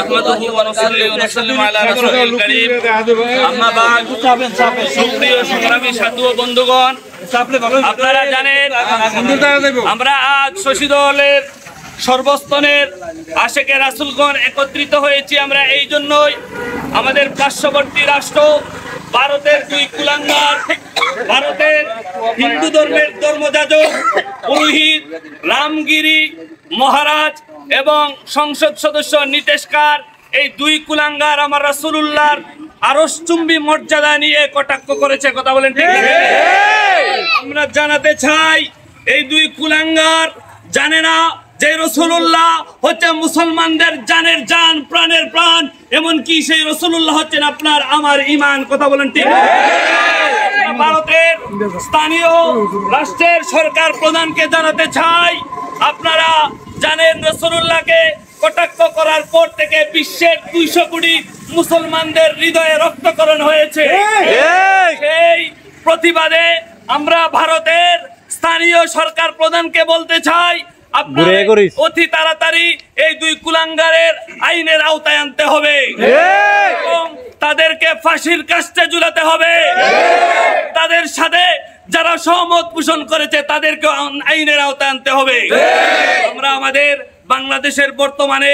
নাহমাদুহু ওয়া নুসাল্লি ওয়া নুসাল্লিমু আলা রাসূলিল কারীম। আম্মা বা'দ। সুপ্রিয় সংগ্রামী সাধু ও বন্ধুগণ, আপনারা জানেন আমরা আজ শশী দলের সর্বস্তরের আশেকে রাসূলগণ একত্রিত হয়েছি। আমরা এই জন্যই আমাদের পার্শ্ববর্তী রাষ্ট্র ভারতের দুই কুলাঙ্গার, ভারতের হিন্দু ধর্মের ধর্মযাজক পুরোহিত রামগিরি মহারাজ এবং সংসদ সদস্য নীতেশকার, এই দুই কুলাঙ্গার আমার রাসূলুল্লাহর আরশচুম্বী মর্যাদা নিয়ে কটাক্ষ করেছে। কথা বলেন ঠিক? আমরা জানাতে চাই এই দুই কুলাঙ্গার জানে না যে রাসূলুল্লাহ হচ্ছে মুসলমানদের জানের জান, প্রাণের প্রাণ, এমনকি সেই রাসূলুল্লাহ হচ্ছেন আপনার আমার ঈমান। কথা বলেন ঠিক? ভারতের স্থানীয় রাষ্ট্রের সরকার প্রধানকে জানাতে চাই, আপনারা জানেন রাসূলুল্লাহকে কটাক্ষ করার পর থেকে বিশ্বের 200 কোটি মুসলমানদের হৃদয়ে রক্তকরণ হয়েছে। সেই প্রতিবাদে আমরা ভারতের স্থানীয় সরকার প্রধানকে বলতে চাই, আপনারা অতি তাড়াতাড়ি এই দুই কুলাঙ্গারের আইনের আওতায় আনতে হবে এবং তাদেরকে ফাঁসির কাস্টে ঝুলাতে হবে। তাদের সাথে যারা সহমত পোষণ করেছে তাদেরকে আইনের আওতায় আনতে হবে। আমরা আমাদের বাংলাদেশের বর্তমানে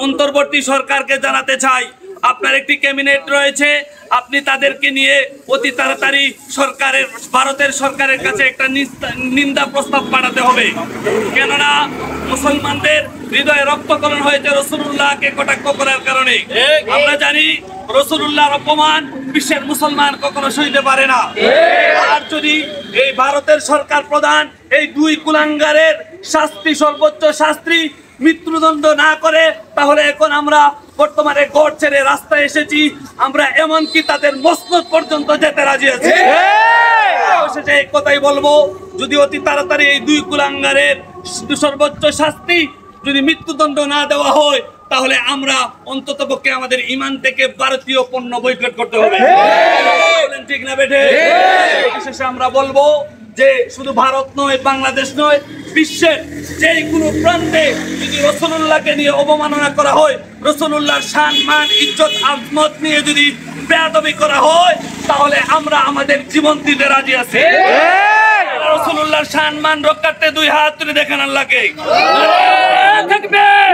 অন্তর্বর্তী সরকারকে জানাতে চাই, আপনার একটি ক্যাবিনেট রয়েছে, আপনি তাদেরকে নিয়ে অতি তাড়াতাড়ি ভারতের সরকারের কাছে একটা নিন্দা প্রস্তাব পাঠাতে হবে। কেননা মুসলমানদের হৃদয়ে রক্তকরণ হয়েছে রাসূলুল্লাহকে কটাক্ষ করার কারণে। আমরা জানি রাসূলুল্লাহর অপমান বিশ্বের মুসলমান কখনো সইতে পারে না। আর যদি এই ভারতের সরকার প্রধান এই দুই কুলাঙ্গারের শাস্তি, সর্বোচ্চ শাস্তি মৃত্যুদণ্ড না করে, তাহলে এখন আমরা বর্তমানে গড় ছেড়ে রাস্তায় এসেছি। আমরা এমনকি তাদের মসনদ পর্যন্ত যেতে রাজি আছি। অবশেষে এক কথাই বলবো, যদি অতি তাড়াতাড়ি এই দুই কুলাঙ্গারের সর্বোচ্চ শাস্তি যদি মৃত্যুদণ্ড না দেওয়া হয়, তাহলে আমরা অন্ততপক্ষে আমাদের ঈমান থেকে ভারতীয় পণ্য বয়কট করতে হবে। ঠিক না বেঠে? অবশেষে আমরা বলবো যে শুধু ভারত নয়, বাংলাদেশ নয়, বিশ্বের যে কোনো প্রান্তে যদি রাসূলুল্লাহকে নিয়ে অবমাননা করা হয়, রাসূলুল্লাহর শান, মান, ইজ্জত, আজমত নিয়ে যদি বেয়াদবি করা হয়, তাহলে আমরা আমাদের জীবন দিতে রাজি আছি। রাসূলুল্লাহর শান মান রক্ষার্থে দুই হাত তুলে দেখেন আল্লাহকে। তাকবীর,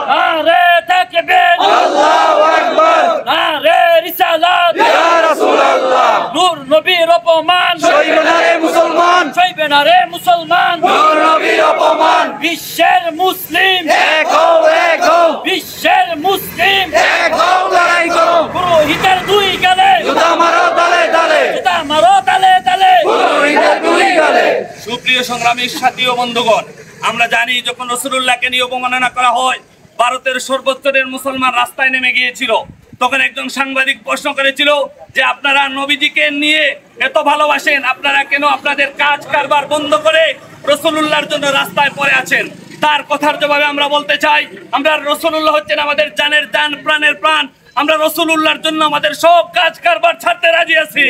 নারে তাকবীর, আল্লাহু আকবার, নারে রিসালাত, ইয়া রাসূলুল্লাহ, নূর নবীর অপমান সইবে না রে মুসলমান, সইবে না রে মুসলমান, নূর নবীর অপমান। বিশ্বের মুসলিম এক হও, এক হও, বিশ্বের মুসলিম এক হও, লড়াই করো, পুরোহিতের দুই গালে জুতা মারো তালে তালে, জুতা মারো তালে তালে, পুরোহিতের দুই গালে। সুপ্রিয় সংগ্রামী সাথী ও বন্ধুগণ, আমরা জানি যখন রাসূলুল্লাহকে নিয়ে অবমাননা করা হয়, ভারতের সর্বোচ্চদের মুসলমান রাস্তায় নেমে গিয়েছিল। তখন একজন সাংবাদিক প্রশ্ন করেছিল যে আপনারা নবীজিকে নিয়ে এত ভালোবাসেন, আপনারা কেন আপনাদের কাজ কারবার বন্ধ করে রাসূলুল্লাহর জন্য রাস্তায় পড়ে আছেন? তার কথার জবাবে আমরা বলতে চাই, আমরা রাসূলুল্লাহ হচ্ছেন আমাদের জানের জান, প্রাণের প্রাণ। আমরা রাসূলুল্লাহর জন্য আমাদের সব কাজ কারবার ছাড়তে রাজি আছি।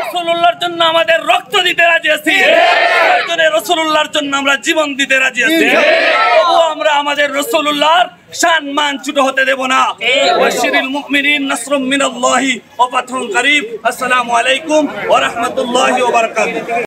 রাসূলুল্লাহর জন্য আমাদের রক্ত দিতে রাজি আছি। রাসূলুল্লাহর জন্য আমরা জীবন দিতে রাজি আছি। তবুও আমরা আমাদের রাসূলুল্লাহর শান মান ছোট হতে দেব না। ওয়াশিরিল মুমিনিন নাসরুম মিনাল্লাহি ওয়া ফাতহুন কারীব। আসসালামু আলাইকুম ওয়া রাহমাতুল্লাহি ওয়া বারাকাতুহু।